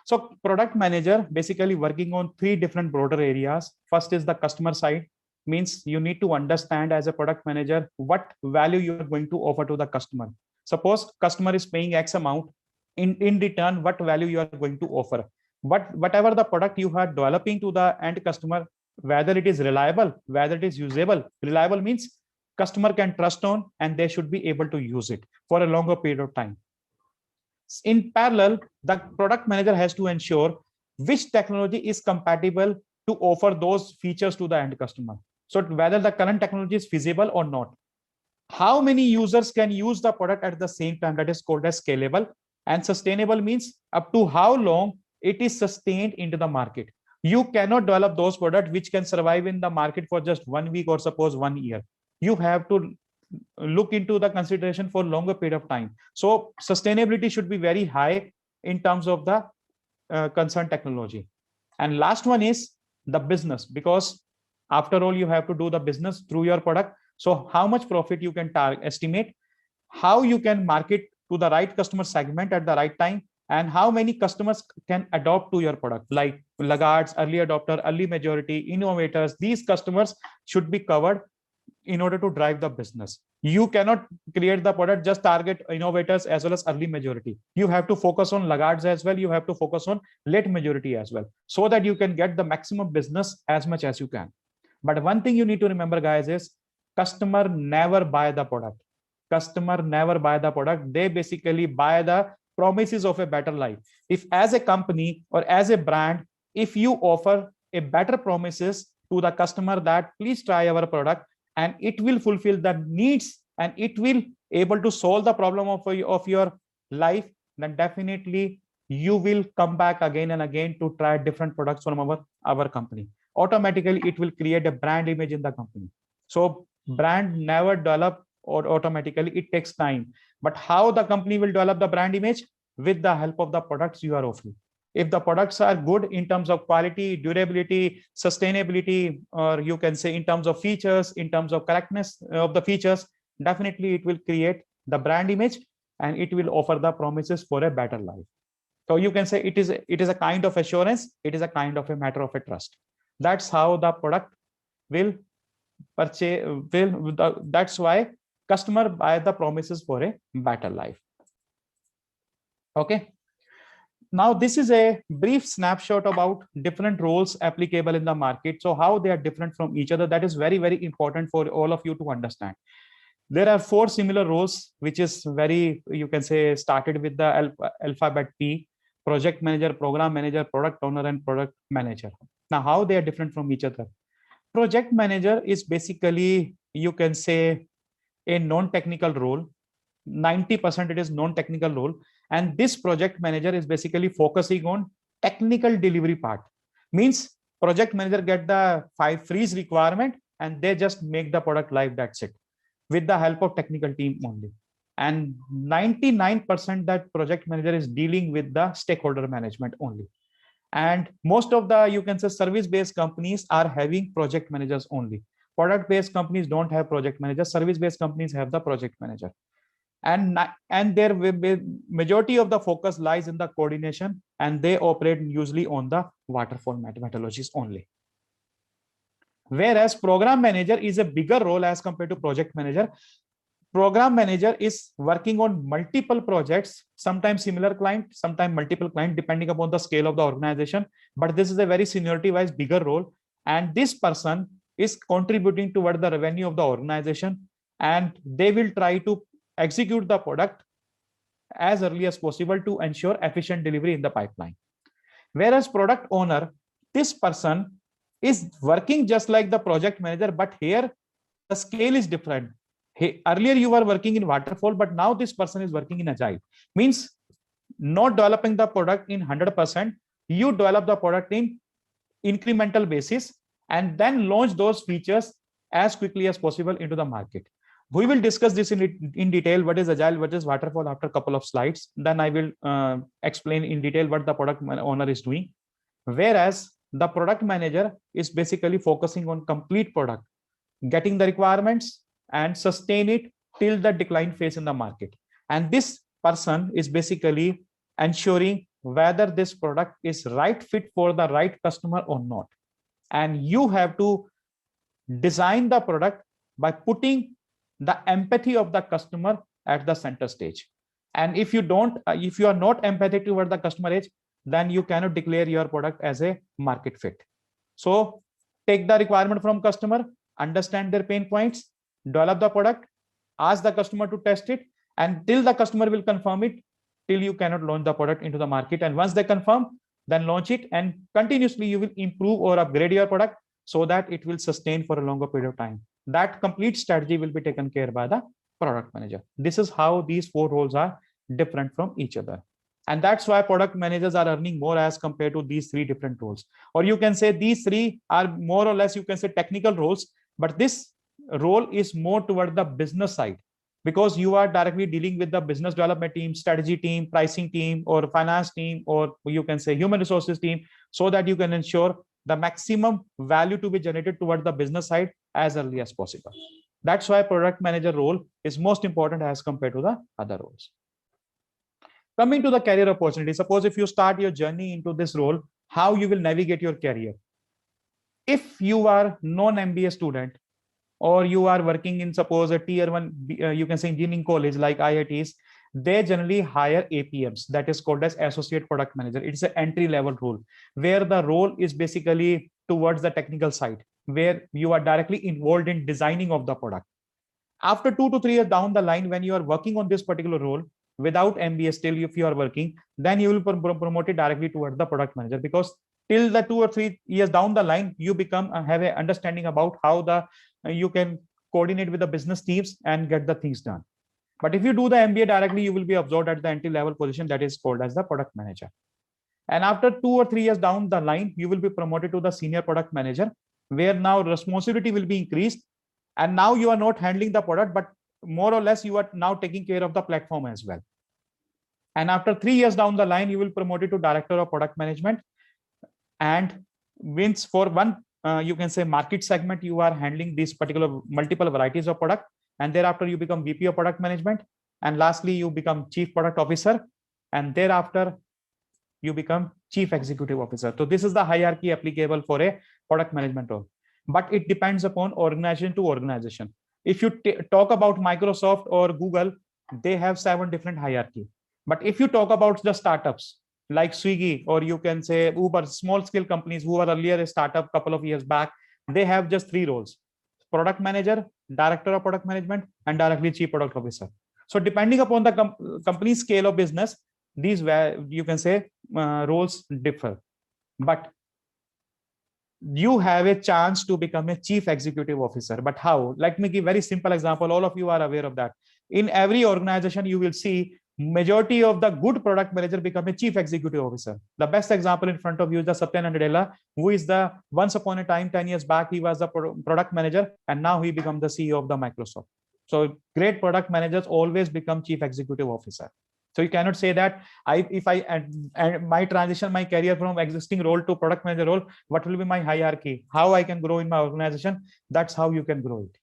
So product manager basically working on three different broader areas. First is the customer side, means you need to understand as a product manager what value you are going to offer to the customer. Suppose customer is paying X amount, in return what value you are going to offer. But whatever the product you are developing to the end customer, whether it is reliable, whether it is usable. Reliable means customer can trust on and they should be able to use it for a longer period of time. In parallel, the product manager has to ensure which technology is compatible to offer those features to the end customer. So whether the current technology is feasible or not. How many users can use the product at the same time, that is called as scalable. And sustainable means up to how long it is sustained into the market. You cannot develop those products which can survive in the market for just 1 week or suppose 1 year. You have to look into the consideration for longer period of time. So sustainability should be very high in terms of the concerned technology. And last one is the business, because after all you have to do the business through your product. So how much profit you can estimate, how you can market to the right customer segment at the right time, and how many customers can adopt to your product, like laggards, early adopter, early majority, innovators. These customers should be covered in order to drive the business. You cannot create the product just target innovators as well as early majority. You have to focus on laggards as well. You have to focus on late majority as well, so that you can get the maximum business as much as you can. But one thing you need to remember, guys, is customer never buy the product. Customer never buy the product. They basically buy the promises of a better life. If as a company or as a brand, if you offer a better promises to the customer that please try our product and it will fulfill the needs and it will able to solve the problem of your life, then definitely you will come back again and again to try different products from our company. Automatically it will create a brand image in the company. So brand never develop or automatically, it takes time. But how the company will develop the brand image? With the help of the products you are offering. If the products are good in terms of quality, durability, sustainability, or you can say in terms of features, in terms of correctness of the features, definitely it will create the brand image and it will offer the promises for a better life. So you can say it is a kind of assurance. It is a kind of a matter of a trust. That's how the product will purchase. That's why customer buy the promises for a better life. Okay. Now this is a brief snapshot about different roles applicable in the market. So how they are different from each other, that is very, very important for all of you to understand. There are 4 similar roles, which is very, you can say, started with the alphabet P: project manager, program manager, product owner, and product manager. Now how they are different from each other? Project manager is basically, you can say, a non-technical role. 90% it is non-technical role, and this project manager is basically focusing on technical delivery part. Means project manager get the 5 freeze requirement and they just make the product live. That's it, with the help of technical team only. And 99% that project manager is dealing with the stakeholder management only. And most of the, you can say, service-based companies are having project managers only. Product-based companies don't have project managers. Service-based companies have the project manager. And their majority of the focus lies in the coordination, and they operate usually on the waterfall methodologies only. Whereas program manager is a bigger role as compared to project manager. Program manager is working on multiple projects, sometimes similar client, sometimes multiple client, depending upon the scale of the organization. But this is a very seniority wise bigger role, and this person is contributing toward the revenue of the organization, and they will try to execute the product as early as possible to ensure efficient delivery in the pipeline. Whereas product owner, this person is working just like the project manager, but here the scale is different. Earlier you were working in waterfall, but now this person is working in agile. Means not developing the product in 100%, you develop the product in incremental basis and then launch those features as quickly as possible into the market. We will discuss this in detail, what is agile, what is waterfall, after a couple of slides. Then I will explain in detail what the product owner is doing. Whereas the product manager is basically focusing on complete product, getting the requirements and sustain it till the decline phase in the market. And this person is basically ensuring whether this product is right fit for the right customer or not. And you have to design the product by putting the empathy of the customer at the center stage. And if you don't, if you are not empathetic toward the customer age, then you cannot declare your product as a market fit. So take the requirement from customer, understand their pain points, develop the product, ask the customer to test it, and till the customer will confirm it, till you cannot launch the product into the market. And once they confirm, then launch it, and continuously you will improve or upgrade your product so that it will sustain for a longer period of time. That complete strategy will be taken care by the product manager. This is how these four roles are different from each other. And that's why product managers are earning more as compared to these three different roles. Or you can say these three are more or less, you can say, technical roles, but this role is more toward the business side, because you are directly dealing with the business development team, strategy team, pricing team, or finance team, or you can say human resources team, so that you can ensure the maximum value to be generated toward the business side as early as possible. That's why product manager role is most important as compared to the other roles. Coming to the career opportunity, suppose if you start your journey into this role, how you will navigate your career. If you are non-MBA student, or you are working in, suppose, a tier one, you can say engineering college like IITs, they generally hire APMs, that is called as associate product manager. It's an entry level role where the role is basically towards the technical side, where you are directly involved in designing of the product. After 2 to 3 years down the line, when you are working on this particular role without MBA, still if you are working, then you will be promoted directly towards the product manager, because till the 2 or 3 years down the line, you become have an understanding about how the you can coordinate with the business teams and get the things done. But if you do the MBA directly, you will be absorbed at the entry level position, that is called as the product manager. And after 2 or 3 years down the line, you will be promoted to the senior product manager, where now responsibility will be increased. And now you are not handling the product, but more or less you are now taking care of the platform as well. And after 3 years down the line, you will be promoted to director of product management. And means for one, you can say market segment, you are handling these particular multiple varieties of product. And thereafter you become VP of product management. And lastly, you become chief product officer. And thereafter you become chief executive officer. So this is the hierarchy applicable for a product management role. But it depends upon organization to organization. If you talk about Microsoft or Google, they have 7 different hierarchy. But if you talk about the startups like Swiggy, or you can say Uber, small scale companies who were earlier a startup couple of years back, they have just 3 roles: product manager, director of product management, and directly chief product officer. So depending upon the company's scale of business, these you can say roles differ. But you have a chance to become a chief executive officer. But how? Let me give very simple example. All of you are aware of that. In every organization, you will see majority of the good product manager become a chief executive officer. The best example in front of you is the Satya Nadella, who is the once upon a time 10 years back he was the product manager, and now he become the CEO of the Microsoft. So great product managers always become chief executive officer. So you cannot say that if I my transition my career from existing role to product manager role, what will be my hierarchy, how I can grow in my organization? That's how you can grow it.